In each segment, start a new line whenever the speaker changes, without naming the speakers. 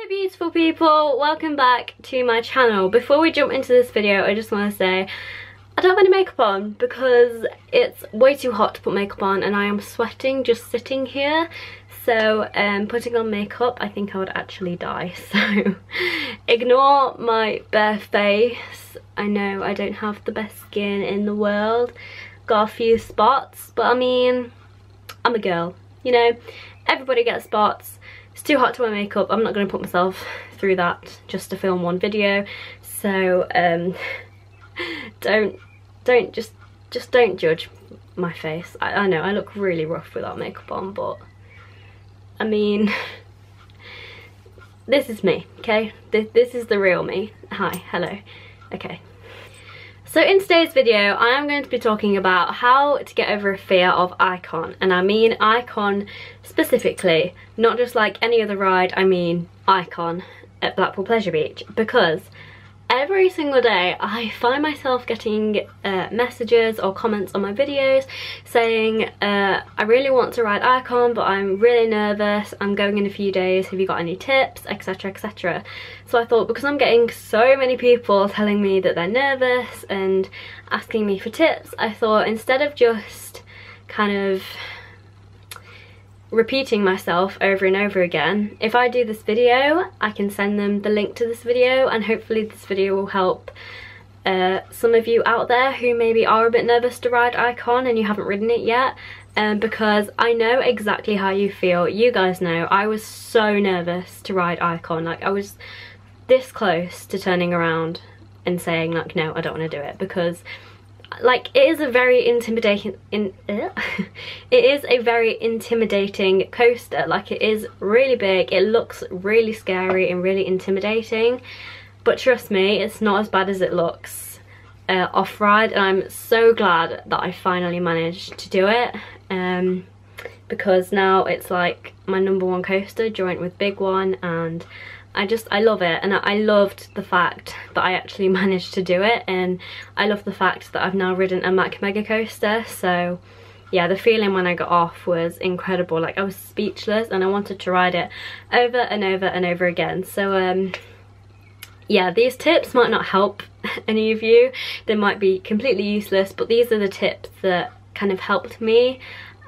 beautiful people, welcome back to my channel. Before we jump into this video, I just want to say I don't have any makeup on because it's way too hot to put makeup on and I am sweating just sitting here. So putting on makeup, I think I would actually die. So ignore my bare face. I know I don't have the best skin in the world. Got a few spots, but I mean, I'm a girl, you know, everybody gets spots. It's too hot to wear makeup. I'm not going to put myself through that just to film one video. So don't judge my face. I know I look really rough without makeup on, but I mean, this is me, okay? This is the real me. Hi, hello, okay. So in today's video, I am going to be talking about how to get over a fear of Icon. And I mean Icon specifically, not just like any other ride, I mean Icon at Blackpool Pleasure Beach. Because every single day I find myself getting messages or comments on my videos saying I really want to ride Icon but I'm really nervous, I'm going in a few days, have you got any tips, etc, etc. So I thought, because I'm getting so many people telling me that they're nervous and asking me for tips, I thought instead of just kind of repeating myself over and over again, if I do this video I can send them the link to this video and hopefully this video will help some of you out there who maybe are a bit nervous to ride Icon and you haven't ridden it yet, because I know exactly how you feel. You guys know I was so nervous to ride Icon. Like, I was this close to turning around and saying like, no, I don't want to do it, because like it is a very intimidating coaster. Like, it is really big, it looks really scary and really intimidating, but trust me, it's not as bad as it looks off ride. And I'm so glad that I finally managed to do it, because now it's like my #1 coaster joint with Big One, and I love it. And I loved the fact that I actually managed to do it, and I love the fact that I've now ridden a Mack Mega Coaster. So yeah, the feeling when I got off was incredible. Like, I was speechless and I wanted to ride it over and over and over again. So yeah, these tips might not help any of you, they might be completely useless, but these are the tips that kind of helped me.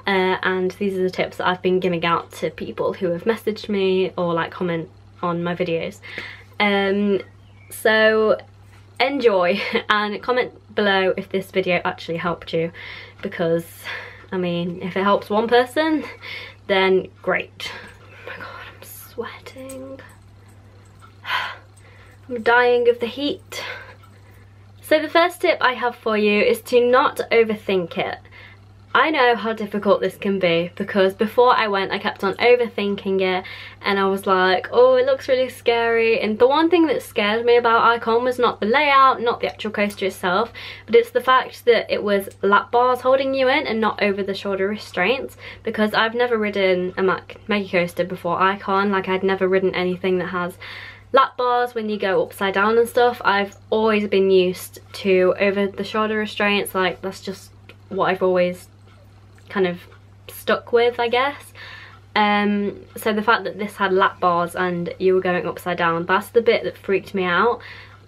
And these are the tips that I've been giving out to people who have messaged me or like comment on my videos. So enjoy and comment below if this video actually helped you, because I mean, if it helps one person then great. Oh my god, I'm sweating. I'm dying of the heat. So the first tip I have for you is to not overthink it. I know how difficult this can be, because before I went I kept on overthinking it and I was like, oh, it looks really scary. And the one thing that scared me about Icon was not the layout, not the actual coaster itself, but it's the fact that it was lap bars holding you in and not over the shoulder restraints. Because I've never ridden a Mack Mega Coaster before Icon. Like, I'd never ridden anything that has lap bars when you go upside down and stuff. I've always been used to over the shoulder restraints. Like, that's just what I've always kind of stuck with, I guess. So the fact that this had lap bars and you were going upside down, that's the bit that freaked me out.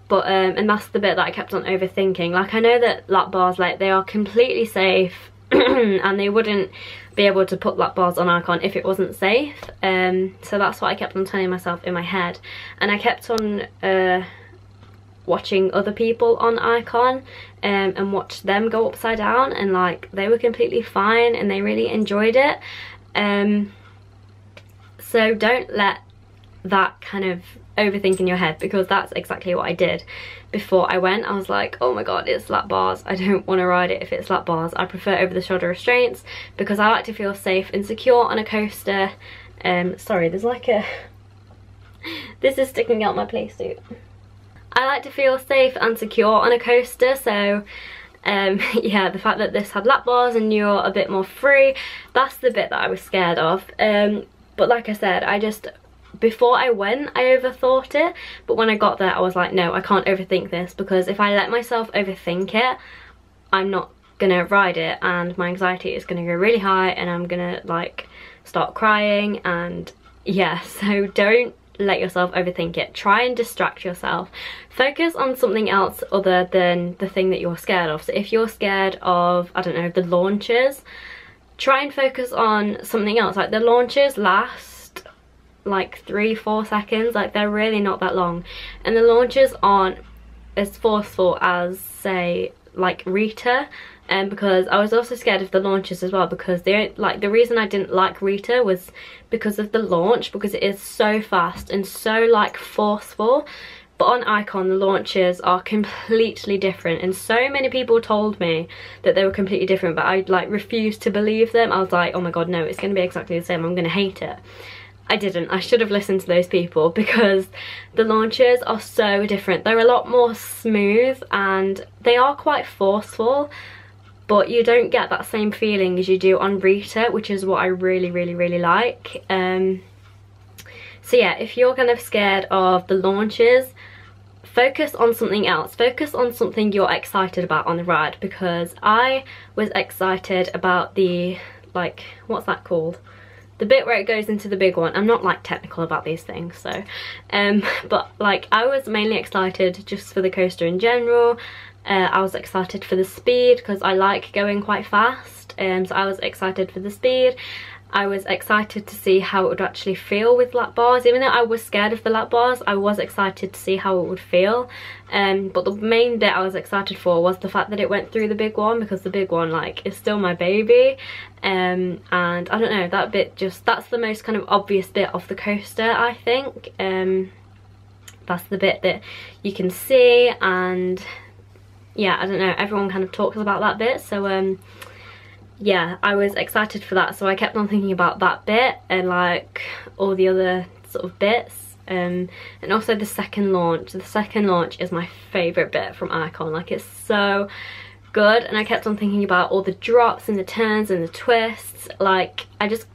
But and that's the bit that I kept on overthinking. Like, I know that lap bars, like, they are completely safe and they wouldn't be able to put lap bars on Icon if it wasn't safe. So that's what I kept on telling myself in my head, and I kept on watching other people on Icon and watch them go upside down, and like, they were completely fine and they really enjoyed it. So don't let that kind of overthink in your head, because that's exactly what I did before I went. I was like, oh my god, it's lap bars, I don't want to ride it if it's lap bars. I prefer over the shoulder restraints because I like to feel safe and secure on a coaster. Sorry, there's like a this is sticking out my play suit. I like to feel safe and secure on a coaster, so yeah, the fact that this had lap bars and you're a bit more free, that's the bit that I was scared of. But like I said, before I went I overthought it, but when I got there I was like, no, I can't overthink this, because if I let myself overthink it, I'm not gonna ride it and my anxiety is gonna go really high and I'm gonna like start crying. And yeah, so don't let yourself overthink it. Try and distract yourself. Focus on something else other than the thing that you're scared of. So if you're scared of, I don't know, the launches, try and focus on something else. Like the launches last like 3-4 seconds, like they're really not that long, and the launches aren't as forceful as, say, like Rita. And because I was also scared of the launches as well, because the reason I didn't like Rita was because of the launch, because it is so fast and so like forceful. But on Icon, the launches are completely different, and so many people told me that they were completely different, but I like refused to believe them. I was like, oh my god, no, it's going to be exactly the same, I'm going to hate it. I didn't. I should have listened to those people, because the launches are so different. They're a lot more smooth and they are quite forceful, but you don't get that same feeling as you do on Rita, which is what I really, really, really like. So yeah, if you're kind of scared of the launches, focus on something else. Focus on something you're excited about on the ride, because I was excited about the, like, what's that called? The bit where it goes into the big one. I'm not like technical about these things, so but like I was mainly excited just for the coaster in general. I was excited for the speed because I like going quite fast, so I was excited for the speed. I was excited to see how it would actually feel with lap bars. Even though I was scared of the lap bars, I was excited to see how it would feel. But the main bit I was excited for was the fact that it went through the big one, because the big one, like, is still my baby. And I don't know, that bit just, that's the most kind of obvious bit of the coaster, I think. That's the bit that you can see, and yeah, I don't know, everyone kind of talks about that bit, so yeah, I was excited for that, so I kept on thinking about that bit and like all the other sort of bits, and also the second launch. The second launch is my favourite bit from Icon, like it's so good, and I kept on thinking about all the drops and the turns and the twists. Like I just,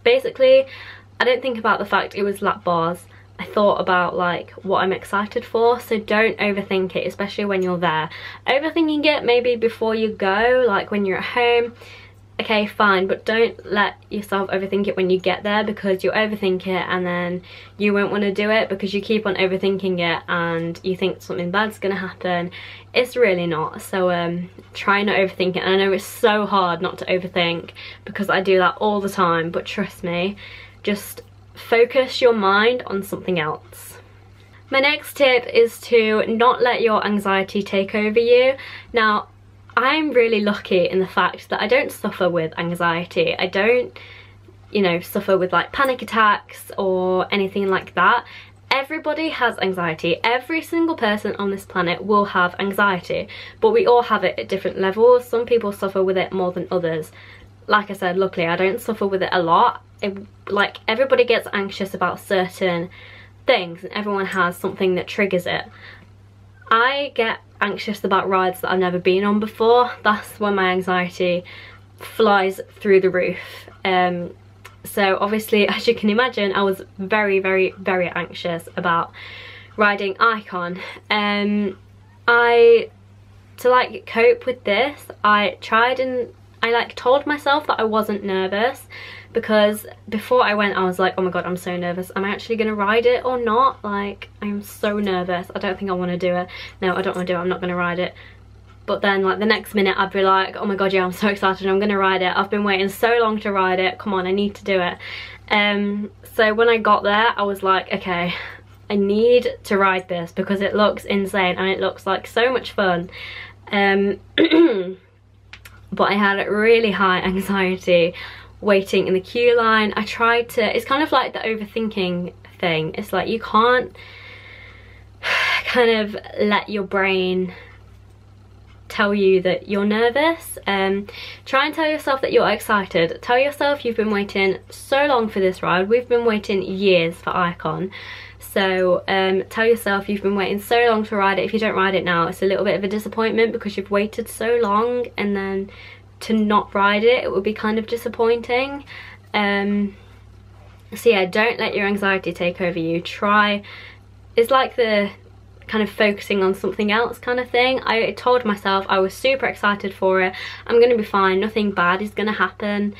basically, I didn't think about the fact it was lap bars. I thought about like what I'm excited for, so don't overthink it, especially when you're there. Overthinking it maybe before you go, like when you're at home, okay, fine, but don't let yourself overthink it when you get there, because you'll overthink it and then you won't want to do it because you keep on overthinking it and you think something bad's gonna happen. It's really not, so try not overthink it. And I know it's so hard not to overthink because I do that all the time, but trust me, just focus your mind on something else. My next tip is to not let your anxiety take over you. Now, I'm really lucky in the fact that I don't suffer with anxiety. I don't, you know, suffer with like panic attacks or anything like that. Everybody has anxiety. Every single person on this planet will have anxiety, but we all have it at different levels. Some people suffer with it more than others. Like I said, luckily I don't suffer with it a lot. Like everybody gets anxious about certain things, and everyone has something that triggers it. I get anxious about rides that I've never been on before. That's when my anxiety flies through the roof. So obviously, as you can imagine, I was very, very, very anxious about riding Icon. To like cope with this, I tried and I like told myself that I wasn't nervous, because before I went I was like, oh my god, I'm so nervous, am I actually gonna ride it or not? Like, I'm so nervous, I don't think I want to do it. No, I don't want to do it, I'm not gonna ride it. But then like the next minute I'd be like, oh my god, yeah, I'm so excited, I'm gonna ride it, I've been waiting so long to ride it, come on, I need to do it. So when I got there I was like, okay, I need to ride this because it looks insane and it looks like so much fun. But I had really high anxiety waiting in the queue line. I tried to, it's kind of like the overthinking thing. It's like you can't kind of let your brain tell you that you're nervous. Try and tell yourself that you're excited. Tell yourself you've been waiting so long for this ride. We've been waiting years for Icon. So tell yourself you've been waiting so long to ride it. If you don't ride it now, it's a little bit of a disappointment because you've waited so long, and then to not ride it, it would be kind of disappointing. So yeah, don't let your anxiety take over you. Try, it's like the kind of focusing on something else kind of thing. I told myself I was super excited for it, I'm gonna be fine, nothing bad is gonna happen.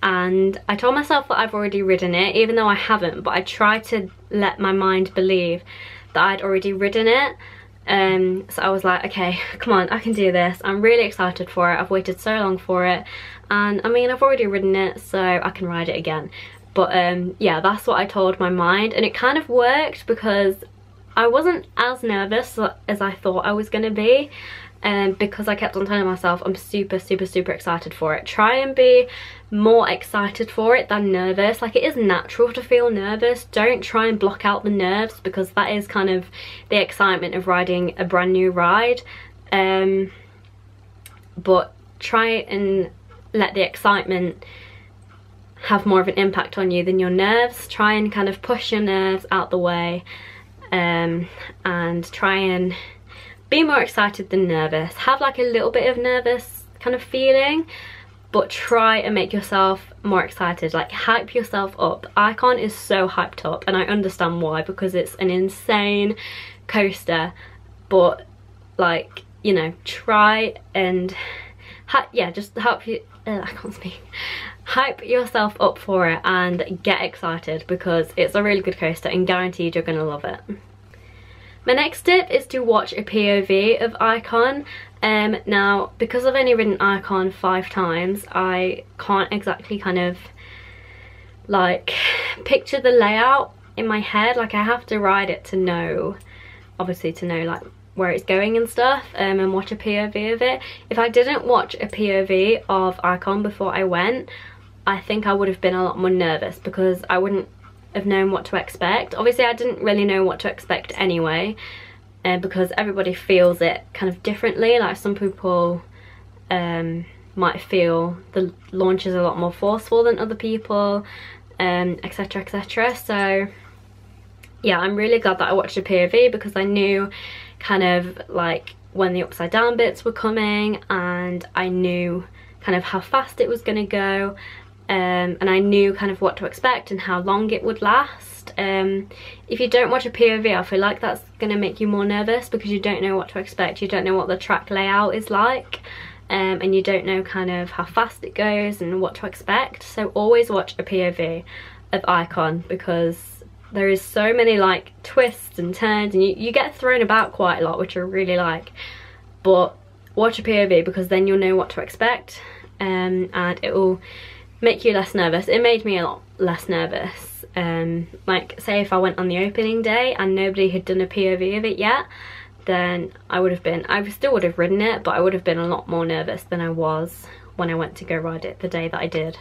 and I told myself that I've already ridden it, even though I haven't, but I tried to let my mind believe that I'd already ridden it. So I was like, okay, come on, I can do this. I'm really excited for it. I've waited so long for it, and I mean, I've already ridden it, so I can ride it again. But yeah, that's what I told my mind, and it kind of worked because I wasn't as nervous as I thought I was gonna be, because I kept on telling myself I'm super excited for it. Try and be more excited for it than nervous. Like, it is natural to feel nervous. Don't try and block out the nerves, because that is kind of the excitement of riding a brand new ride. But try and let the excitement have more of an impact on you than your nerves. Try and kind of push your nerves out the way, and try and be more excited than nervous. Have like a little bit of nervous kind of feeling, but try and make yourself more excited. Like, hype yourself up. Icon is so hyped up, and I understand why, because it's an insane coaster. But like, you know, try and yeah, just help you I can't speak. Hype yourself up for it and get excited, because it's a really good coaster and guaranteed you're gonna love it. My next tip is to watch a POV of Icon. Now, because I've only ridden Icon 5 times, I can't exactly kind of like picture the layout in my head. Like, I have to ride it to know, obviously to know like where it's going and stuff, and watch a POV of it. If I didn't watch a POV of Icon before I went, I think I would have been a lot more nervous, because I wouldn't have known what to expect. Obviously I didn't really know what to expect anyway, because everybody feels it kind of differently. Like, some people might feel the launch is a lot more forceful than other people, etc, etc. So yeah, I'm really glad that I watched a POV, because I knew kind of like when the upside down bits were coming, and I knew kind of how fast it was gonna go. And I knew kind of what to expect and how long it would last. If you don't watch a POV, I feel like that's going to make you more nervous, because you don't know what to expect. You don't know what the track layout is like, and you don't know kind of how fast it goes and what to expect. So always watch a POV of Icon, because there is so many like twists and turns, and you get thrown about quite a lot, which I really like. But watch a POV, because then you'll know what to expect, and it will make you less nervous. It made me a lot less nervous. Like, say if I went on the opening day and nobody had done a POV of it yet, then I still would have ridden it, but I would have been a lot more nervous than I was when I went to go ride it the day that I did.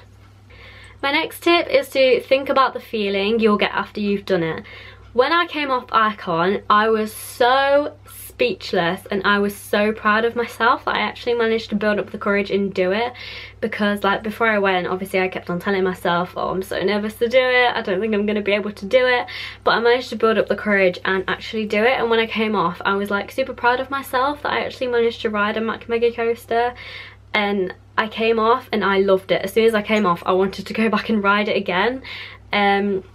My next tip is to think about the feeling you'll get after you've done it. When I came off Icon, I was so speechless, and I was so proud of myself that I actually managed to build up the courage and do it. Because like, before I went, obviously I kept on telling myself, oh, I'm so nervous to do it, I don't think I'm going to be able to do it. But I managed to build up the courage and actually do it, and when I came off, I was like super proud of myself that I actually managed to ride a Mack Mega coaster. And I came off and I loved it. As soon as I came off, I wanted to go back and ride it again.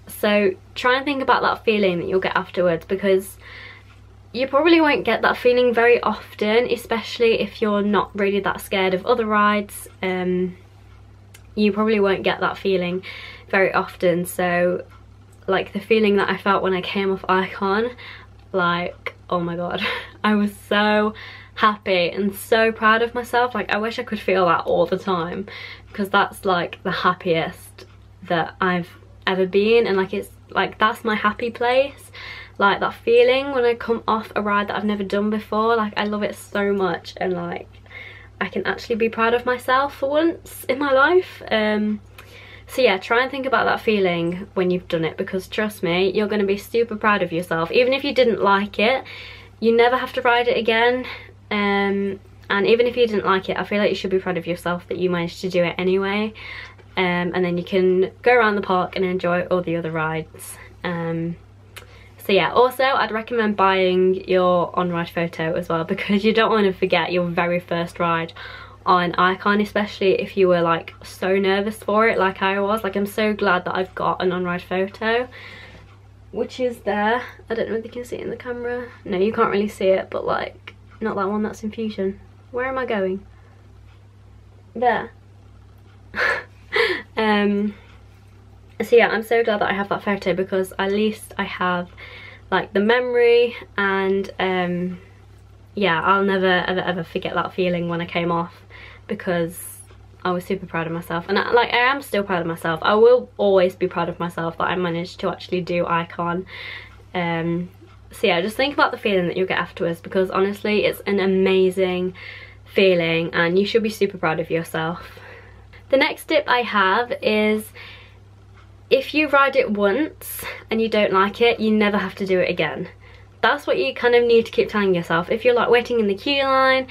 So try and think about that feeling that you'll get afterwards, because you probably won't get that feeling very often, especially if you're not really that scared of other rides. You probably won't get that feeling very often. So like, the feeling that I felt when I came off Icon, like, oh my god, I was so happy and so proud of myself. Like, I wish I could feel that all the time, because that's like the happiest that I've ever been, and like, it's like, that's my happy place. Like, that feeling when I come off a ride that I've never done before, like, I love it so much, and like, I can actually be proud of myself for once in my life. So yeah, try and think about that feeling when you've done it, because trust me, you're going to be super proud of yourself. Even if you didn't like it, you never have to ride it again. And even if you didn't like it, I feel like you should be proud of yourself that you managed to do it anyway. And then you can go around the park and enjoy all the other rides. So yeah, also I'd recommend buying your on-ride photo as well, because you don't want to forget your very first ride on Icon, especially if you were like so nervous for it like I was. Like, I'm so glad that I've got an on-ride photo, which is there. I don't know if you can see it in the camera. No, you can't really see it, but like, not that one, that's in Fusion. Where am I going? There. So yeah, I'm so glad that I have that photo, because at least I have like the memory, and yeah, I'll never ever forget that feeling when I came off, because I was super proud of myself. And I am still proud of myself. I will always be proud of myself that I managed to actually do Icon. So yeah, just think about the feeling that you'll get afterwards, because honestly it's an amazing feeling and you should be super proud of yourself. The next tip I have is, if you ride it once and you don't like it, you never have to do it again. That's what you kind of need to keep telling yourself. If you're like waiting in the queue line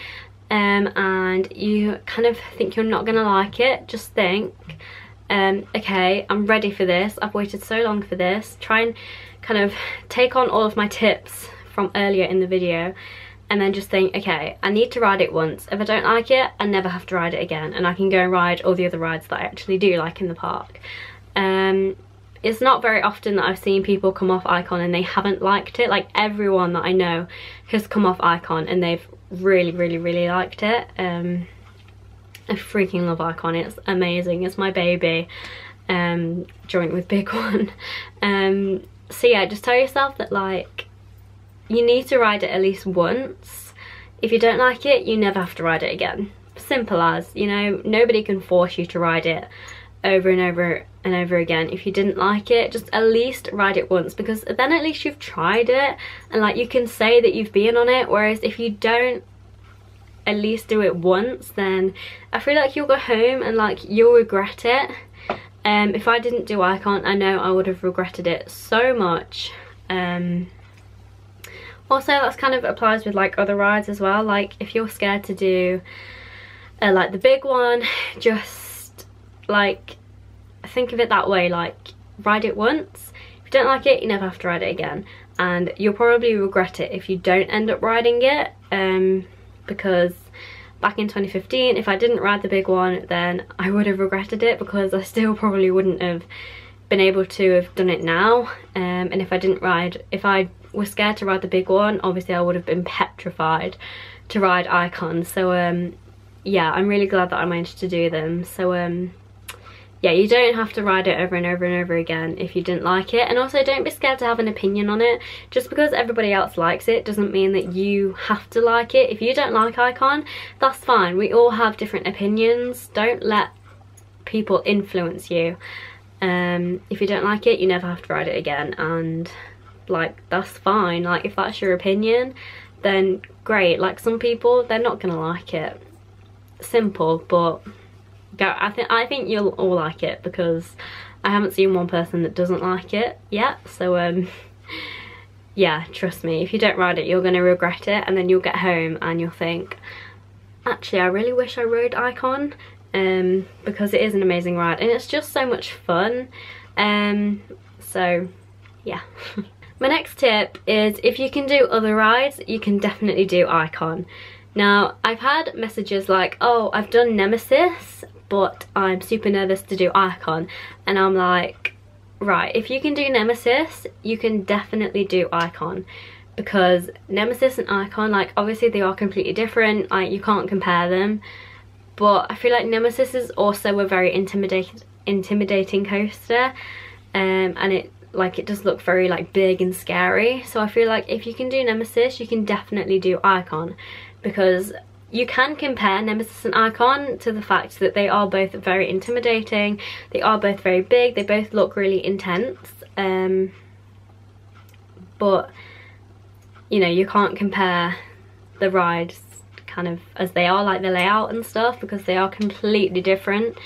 and you kind of think you're not gonna like it, just think, okay, I'm ready for this, I've waited so long for this. Try and kind of take on all of my tips from earlier in the video, and then just think, okay, I need to ride it once. If I don't like it, I never have to ride it again, and I can go and ride all the other rides that I actually do like in the park. It's not very often that I've seen people come off Icon and they haven't liked it. Like, everyone that I know has come off Icon and they've really liked it. I freaking love Icon, it's amazing, it's my baby, joint with Big One. So yeah, just tell yourself that like you need to ride it at least once. If you don't like it, you never have to ride it again. Simple as, you know, nobody can force you to ride it over and over and over again. If you didn't like it, just at least ride it once, because then at least you've tried it and like you can say that you've been on it. Whereas if you don't at least do it once, then I feel like you'll go home and like you'll regret it. If I didn't do Icon, I know I would have regretted it so much. Also, that's kind of applies with like other rides as well. Like if you're scared to do like the Big One, just like think of it that way, like ride it once. If you don't like it, you never have to ride it again, and you'll probably regret it if you don't end up riding it, because back in 2015, if I didn't ride the Big One, then I would have regretted it, because I still probably wouldn't have been able to have done it now. And if I was scared to ride the Big One, obviously I would have been petrified to ride Icon. So yeah, I'm really glad that I managed to do them. So yeah, you don't have to ride it over and over and over again if you didn't like it. And also, don't be scared to have an opinion on it. Just because everybody else likes it doesn't mean that you have to like it. If you don't like Icon, that's fine. We all have different opinions. Don't let people influence you. If you don't like it, you never have to ride it again, and like that's fine. Like if that's your opinion, then great. Like some people, they're not gonna like it. Simple. But I think you'll all like it, because I haven't seen one person that doesn't like it yet. So yeah, trust me, if you don't ride it, you're gonna regret it, and then you'll get home and you'll think, actually I really wish I rode Icon, because it is an amazing ride and it's just so much fun. So yeah. My next tip is, if you can do other rides, you can definitely do Icon. Now, I've had messages like, oh, I've done Nemesis, but I'm super nervous to do Icon. And I'm like, right, if you can do Nemesis, you can definitely do Icon. Because Nemesis and Icon, like, obviously they are completely different. Like, you can't compare them. But I feel like Nemesis is also a very intimidating coaster. And it does look very like big and scary. So I feel like if you can do Nemesis, you can definitely do Icon, because you can compare Nemesis and Icon to the fact that they are both very intimidating, they are both very big, they both look really intense, but you know, you can't compare the rides kind of as they are, like the layout and stuff, because they are completely different.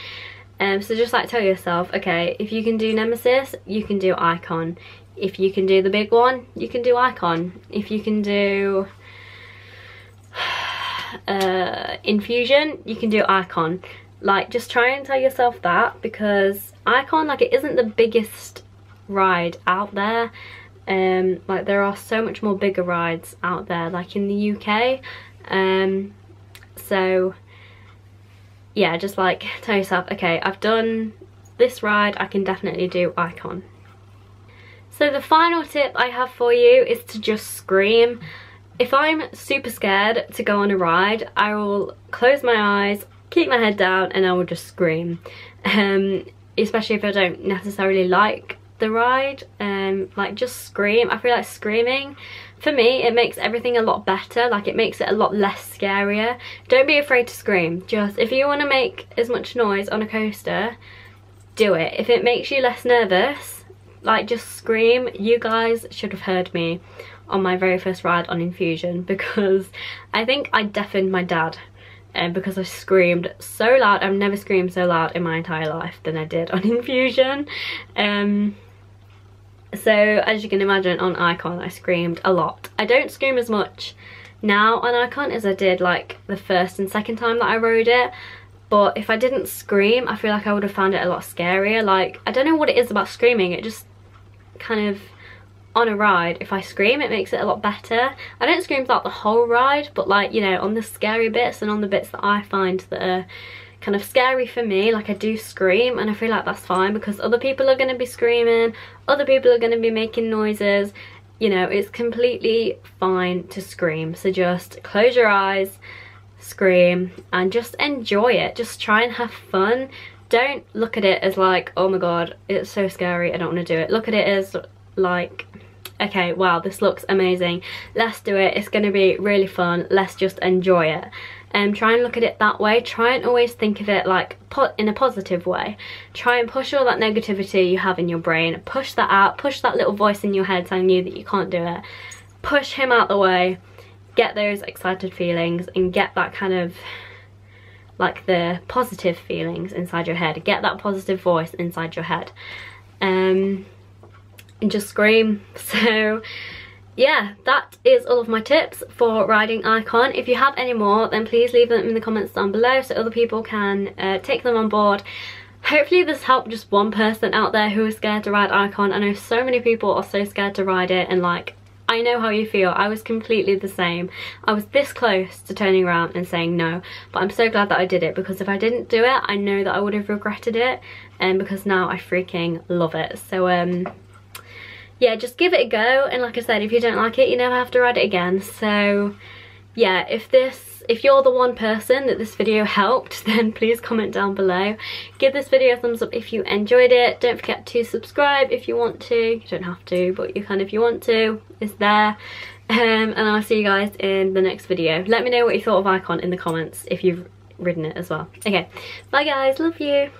So just like tell yourself, okay, if you can do Nemesis, you can do Icon. If you can do the Big One, you can do Icon. If you can do Infusion, you can do Icon. Like, just try and tell yourself that, because Icon, like, it isn't the biggest ride out there. Like, there are so much more bigger rides out there, like in the UK. So yeah, just like tell yourself, okay, I've done this ride, I can definitely do Icon. So the final tip I have for you is to just scream. If I'm super scared to go on a ride, I will close my eyes, keep my head down, and I will just scream. especially if I don't necessarily like the ride. Like just scream. I feel like screaming, for me, it makes everything a lot better. Like it makes it a lot less scarier. Don't be afraid to scream. Just if you want to make as much noise on a coaster, do it. If it makes you less nervous, like just scream. You guys should have heard me on my very first ride on Infusion, because I think I deafened my dad because I screamed so loud. I've never screamed so loud in my entire life than I did on Infusion. So as you can imagine, on Icon I screamed a lot. I don't scream as much now on Icon as I did like the first and second time that I rode it, but if I didn't scream, I feel like I would have found it a lot scarier. Like, I don't know what it is about screaming, it just kind of, on a ride, if I scream, it makes it a lot better. I don't scream throughout the whole ride, but like, you know, on the scary bits and on the bits that I find that are kind of scary for me, like I do scream, and I feel like that's fine because other people are going to be screaming, other people are going to be making noises, you know, it's completely fine to scream. So just close your eyes, scream, and just enjoy it. Just try and have fun. Don't look at it as like, oh my god, it's so scary, I don't want to do it. Look at it as like, okay, wow, this looks amazing, let's do it, it's going to be really fun, let's just enjoy it. Try and look at it that way. Try and always think of it like in a positive way. Try and push all that negativity you have in your brain, push that out, push that little voice in your head telling you that you can't do it, push him out the way, get those excited feelings and get that kind of like the positive feelings inside your head, get that positive voice inside your head, and just scream. So yeah, that is all of my tips for riding Icon. If you have any more, then please leave them in the comments down below so other people can take them on board. Hopefully this helped just one person out there who is scared to ride Icon. I know so many people are so scared to ride it, and like, I know how you feel. I was completely the same. I was this close to turning around and saying no, but I'm so glad that I did it, because if I didn't do it, I know that I would have regretted it, and because now I freaking love it. So yeah, just give it a go, and like I said, if you don't like it, you never have to ride it again. So yeah, if you're the one person that this video helped, then please comment down below. Give this video a thumbs up if you enjoyed it. Don't forget to subscribe if you want to. You don't have to, but you can if you want to. It's there. And I'll see you guys in the next video. Let me know what you thought of Icon in the comments if you've ridden it as well. Okay, bye guys, love you.